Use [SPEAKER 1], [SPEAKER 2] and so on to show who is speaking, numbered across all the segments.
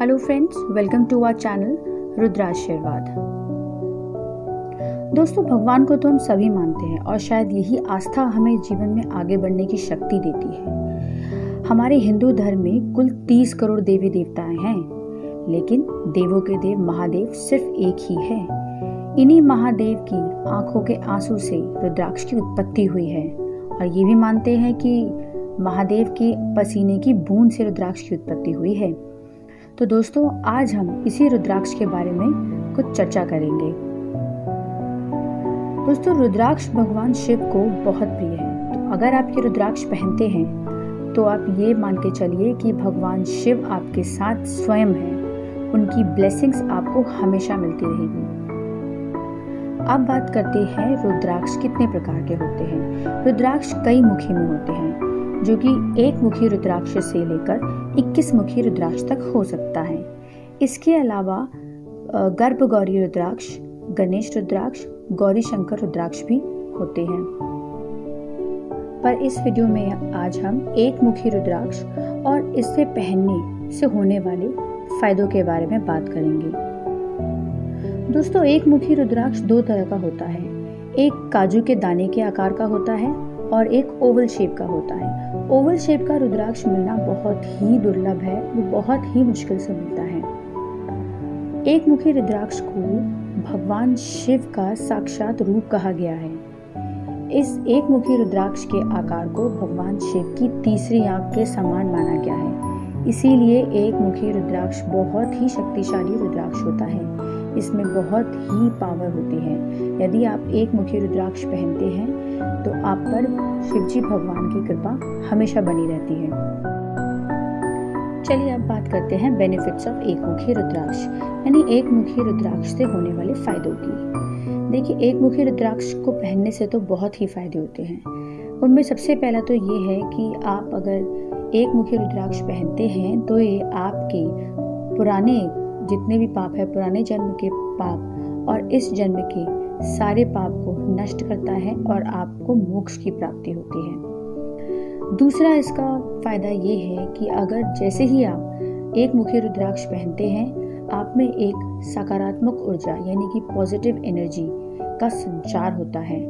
[SPEAKER 1] Hello friends, welcome to our channel Rudrashirwad. दोस्तों, भगवान को तो हम सभी मानते हैं और शायद यही आस्था हमें जीवन में आगे बढ़ने की शक्ति देती है। हमारे हिंदू धर्म में कुल 30 करोड़ देवी देवताएं हैं, लेकिन देवों के देव महादेव सिर्फ एक ही है। इन्हीं महादेव की आंखों के आंसू से रुद्राक्ष की उत्पत्ति हुई है और ये भी मानते हैं कि महादेव के पसीने की बूंद से रुद्राक्ष की उत्पत्ति हुई है। तो दोस्तों, आज हम इसी रुद्राक्ष के बारे में कुछ चर्चा करेंगे। दोस्तों, रुद्राक्ष भगवान शिव को बहुत प्रिय है। तो अगर आप ये रुद्राक्ष पहनते हैं तो आप ये मान के चलिए कि भगवान शिव आपके साथ स्वयं हैं। उनकी ब्लेसिंग्स आपको हमेशा मिलती रहेगी। अब बात करते हैं रुद्राक्ष कितने प्रकार के होते हैं। रुद्राक्ष कई मुखी में होते हैं, जो कि एक मुखी रुद्राक्ष से लेकर 21 मुखी रुद्राक्ष तक हो सकता है। इसके अलावा गर्भगौरी रुद्राक्ष, गणेश रुद्राक्ष, गौरी शंकर रुद्राक्ष भी होते हैं। पर इस वीडियो में आज हम एक मुखी रुद्राक्ष और इससे पहनने से होने वाले फायदों के बारे में बात करेंगे। दोस्तों, एक मुखी रुद्राक्ष दो तरह का होता है। एक काजू के दाने के आकार का होता है और एक ओवल शेप का होता है। ओवल शेप का रुद्राक्ष मिलना बहुत ही दुर्लभ है, वो बहुत ही मुश्किल से मिलता है। एक मुखी रुद्राक्ष को भगवान शिव का साक्षात रूप कहा गया है। इस एक मुखी रुद्राक्ष के आकार को भगवान शिव की तीसरी आंख के समान माना गया है। इसीलिए एक मुखी रुद्राक्ष बहुत ही शक्तिशाली रुद्राक्ष होता है। इसमें बहुत ही पावर होती है। यदि आप एक मुखी रुद्राक्ष पहनते हैं तो आप पर शिवजी भगवान की कृपा हमेशा बनी रहती है। चलिए अब बात करते हैं बेनिफिट्स ऑफ एक मुखी रुद्राक्ष, यानी एक मुखी रुद्राक्ष से होने वाले फायदों की। देखिए, एक मुखी रुद्राक्ष को पहनने से तो बहुत ही फायदे होते हैं। उनमें सबसे पहला तो ये है कि आप अगर एक मुखी रुद्राक्ष पहनते हैं तो ये आपके पुराने जितने भी पाप है, पुराने जन्म के पाप और इस जन्म के सारे पाप को नष्ट करता है और आपको मोक्ष की प्राप्ति होती है। दूसरा इसका फायदा ये है कि अगर जैसे ही आप एक मुखी रुद्राक्ष पहनते हैं, आप में एक सकारात्मक ऊर्जा यानी कि पॉजिटिव एनर्जी का संचार होता है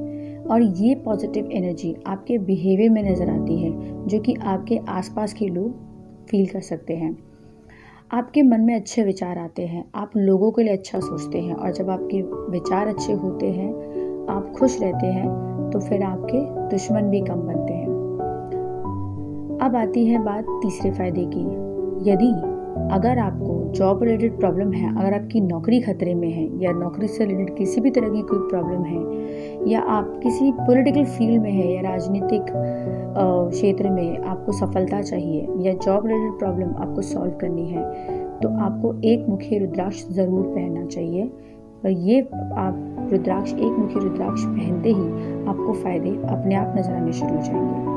[SPEAKER 1] और ये पॉजिटिव एनर्जी आपके बिहेवियर में नजर आती है, जो कि आपके आसपास के लोग फील कर सकते हैं। आपके मन में अच्छे विचार आते हैं, आप लोगों के लिए अच्छा सोचते हैं और जब आपके विचार अच्छे होते हैं, आप खुश रहते हैं, तो फिर आपके दुश्मन भी कम बनते हैं। अब आती है बात तीसरे फायदे की। यदि अगर आपको जॉब रिलेटेड प्रॉब्लम है, अगर आपकी नौकरी खतरे में है या नौकरी से रिलेटेड किसी भी तरह की कोई प्रॉब्लम है, या आप किसी पॉलिटिकल फील्ड में है या राजनीतिक क्षेत्र में आपको सफलता चाहिए या जॉब रिलेटेड प्रॉब्लम आपको सॉल्व करनी है, तो आपको एक मुखी रुद्राक्ष ज़रूर पहनना चाहिए। और ये आप रुद्राक्ष, एक मुखी रुद्राक्ष पहनते ही आपको फ़ायदे अपने आप नजर आने शुरू हो जाएंगे।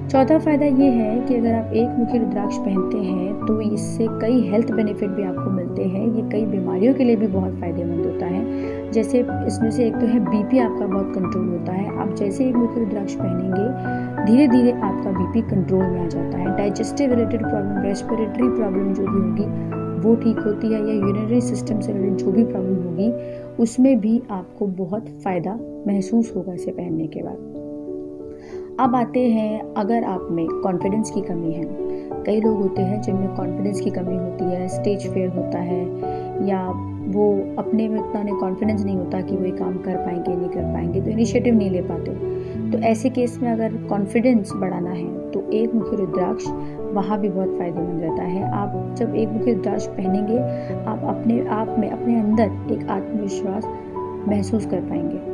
[SPEAKER 1] चौथा फायदा ये है कि अगर आप एक मुखी रुद्राक्ष पहनते हैं तो इससे कई हेल्थ बेनिफिट भी आपको मिलते हैं। ये कई बीमारियों के लिए भी बहुत फायदेमंद होता है। जैसे इसमें से एक तो है बीपी, आपका बहुत कंट्रोल होता है। आप जैसे एक मुखी रुद्राक्ष पहनेंगे, धीरे धीरे आपका बीपी कंट्रोल में आ जाता है। Digestive related problem, respiratory problem जो भी होगी वो ठीक होती है, या यूरिनरी सिस्टम से रिलेटेड जो भी प्रॉब्लम होगी उसमें भी आपको बहुत फ़ायदा महसूस होगा इसे पहनने के बाद। अब आते हैं, अगर आप में कॉन्फिडेंस की कमी है। कई लोग होते हैं जिनमें कॉन्फिडेंस की कमी होती है, स्टेज फेयर होता है, या वो अपने में उतना कॉन्फिडेंस नहीं होता कि वो ये काम कर पाएंगे नहीं कर पाएंगे, तो इनिशिएटिव नहीं ले पाते। तो ऐसे केस में अगर कॉन्फिडेंस बढ़ाना है तो एक मुखी रुद्राक्ष वहाँ भी बहुत फायदेमंद रहता है। आप जब एक मुखी रुद्राक्ष पहनेंगे, आप अपने आप में, अपने अंदर एक आत्मविश्वास महसूस कर पाएंगे।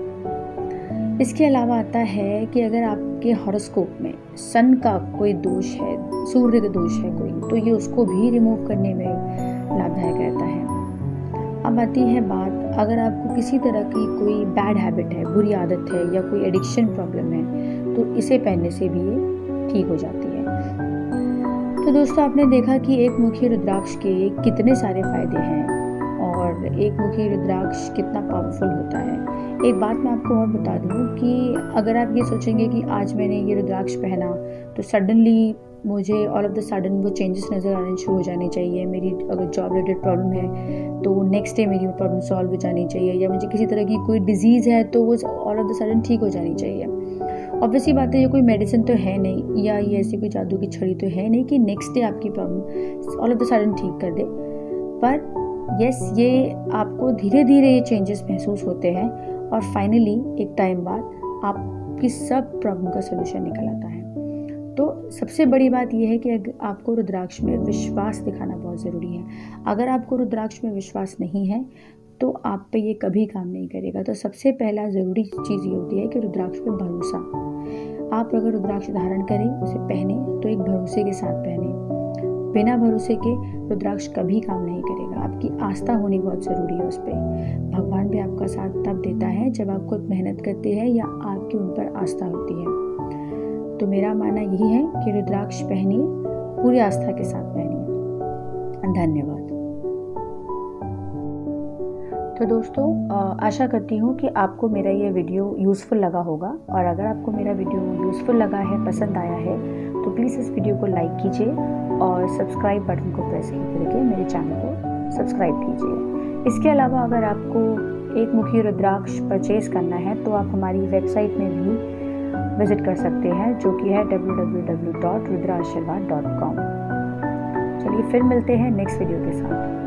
[SPEAKER 1] इसके अलावा आता है कि अगर आपके हॉरोस्कोप में सन का कोई दोष है, सूर्य का दोष है कोई, तो ये उसको भी रिमूव करने में लाभदायक रहता है। अब आती है बात, अगर आपको किसी तरह की कोई बैड हैबिट है, बुरी आदत है या कोई एडिक्शन प्रॉब्लम है, तो इसे पहनने से भी ये ठीक हो जाती है। तो दोस्तों, आपने देखा कि एक मुखी रुद्राक्ष के कितने सारे फायदे हैं और एक मुखी रुद्राक्ष कितना पावरफुल होता है। एक बात मैं आपको और बता दूं कि अगर आप ये सोचेंगे कि आज मैंने ये रुद्राक्ष पहना तो सडनली मुझे ऑल ऑफ द सडन वो चेंजेस नज़र आने शुरू हो जाने चाहिए। मेरी अगर जॉब रिलेटेड प्रॉब्लम है तो नेक्स्ट डे मेरी वो प्रॉब्लम सॉल्व हो जानी चाहिए, या मुझे किसी तरह की कोई डिजीज़ है तो वो ऑल ऑफ द सडन ठीक हो जानी चाहिए। ऑब्वियसली बात है, ये कोई मेडिसिन तो है नहीं, या ये ऐसी कोई जादू की छड़ी तो है नहीं कि नेक्स्ट डे आपकी problem all of the sudden ठीक कर दे। पर यस, ये आपको धीरे धीरे ये चेंजेस महसूस होते हैं और फाइनली एक टाइम बाद आपकी सब प्रॉब्लम का सोल्यूशन निकल आता है। तो सबसे बड़ी बात यह है कि आपको रुद्राक्ष में विश्वास दिखाना बहुत ज़रूरी है। अगर आपको रुद्राक्ष में विश्वास नहीं है तो आप पे ये कभी काम नहीं करेगा। तो सबसे पहला ज़रूरी चीज़ ये होती है कि रुद्राक्ष पे भरोसा। आप अगर रुद्राक्ष धारण करें, उसे पहने तो एक भरोसे के साथ पहने। बिना भरोसे के रुद्राक्ष कभी काम नहीं करेगा। आपकी आस्था होनी बहुत ज़रूरी है उस पर। भगवान भी आपका साथ तब देता है जब आप खुद मेहनत करते हैं या आपकी उन पर आस्था होती है। तो मेरा मानना यही है कि रुद्राक्ष पहनिए, पूरी आस्था के साथ पहनिए। धन्यवाद। तो दोस्तों, आशा करती हूँ कि आपको मेरा ये वीडियो यूज़फुल लगा होगा, और अगर आपको मेरा वीडियो यूज़फुल लगा है, पसंद आया है, तो प्लीज़ इस वीडियो को लाइक कीजिए और सब्सक्राइब बटन को प्रेस करके मेरे चैनल को सब्सक्राइब कीजिए। इसके अलावा अगर आपको एक मुखी रुद्राक्ष परचेज़ करना है तो आप हमारी वेबसाइट में भी विज़िट कर सकते हैं, जो कि है www.rudraashirwad.com। चलिए फिर मिलते हैं नेक्स्ट वीडियो के साथ।